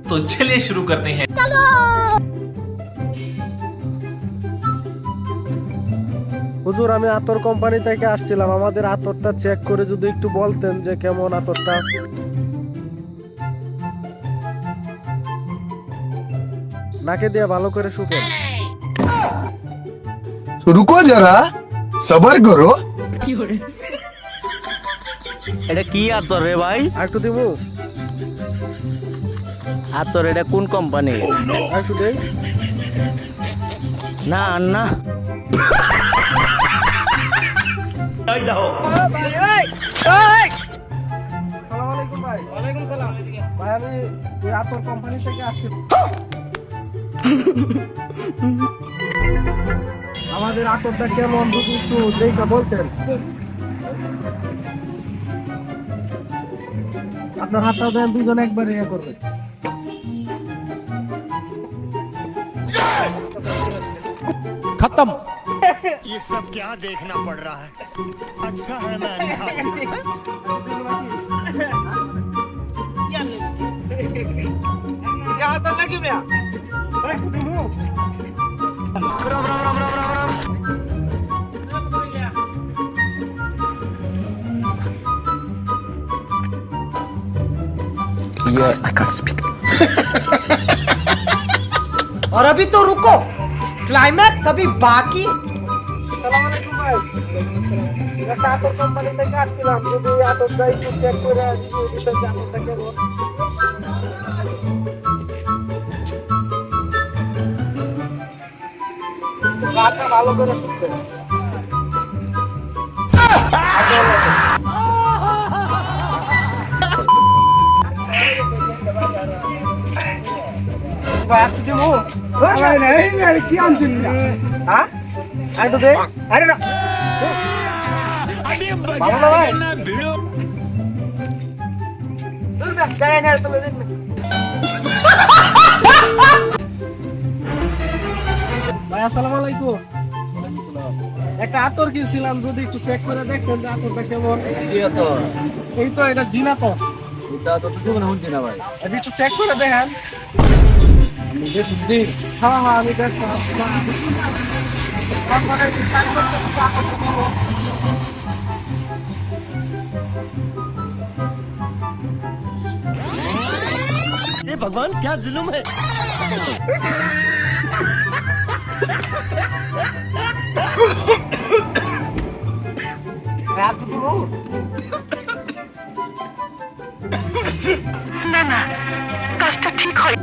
तो चलिए शुरू करते हैं। হুজুর, আমি আতর কোম্পানি থেকে আসছিলাম। আমাদের আতরটা চেক করে যদি একটু বলতেন যে কেমন আতরটা। নাকে দিয়ে ভালো করে শুকেন। रुको जरा सबर करो। এটা কি আতর রে ভাই? আর একটু দিমু? আতর এটা কোন কোম্পানি? আর একটু দেই? না না আসসালামু আলাইকুম ভাই। ওয়ালাইকুম সালাম। ভাই, আমি ওই আতর কোম্পানি থেকে আসছি। আমাদের আতরটা কেমন যদি একটু দেখে বলতেন। আপনার হাতটা দেন, দুজন একবারে ইয়ে করবেন। खत्म। ये सब क्या देखना पड़ रहा है। अच्छा है मैं अंधा हूं। और अभी तो रुको, क्लाइमैक्स अभी बाकी। আসসালামু আলাইকুম ভাই। এটা আতর কোম্পানি থেকে আসছিলাম। যদি আতরটা একটু চেক করে দিতেন যে আতরটা কেমন। রাতটা ভালো করে শুনতেন। ভাই, একটু দিমু? কি আনছেন? হ্যাঁ, একটু দে। আরে না, ভালো না ভাই? ভাই, আসসালামু আলাইকুম। একটা আতর কিনছিলাম, যদি একটু চেক করে দেখতেন যে আতরটা কেমন। এই তো, এটা জিনা তো। আচ্ছা, একটু চেক করে দেখেন। হ্যাঁ হ্যাঁ, আমি দেখতাম। ये भगवान क्या जुल्म है। না না, কাজটা ঠিক হয়।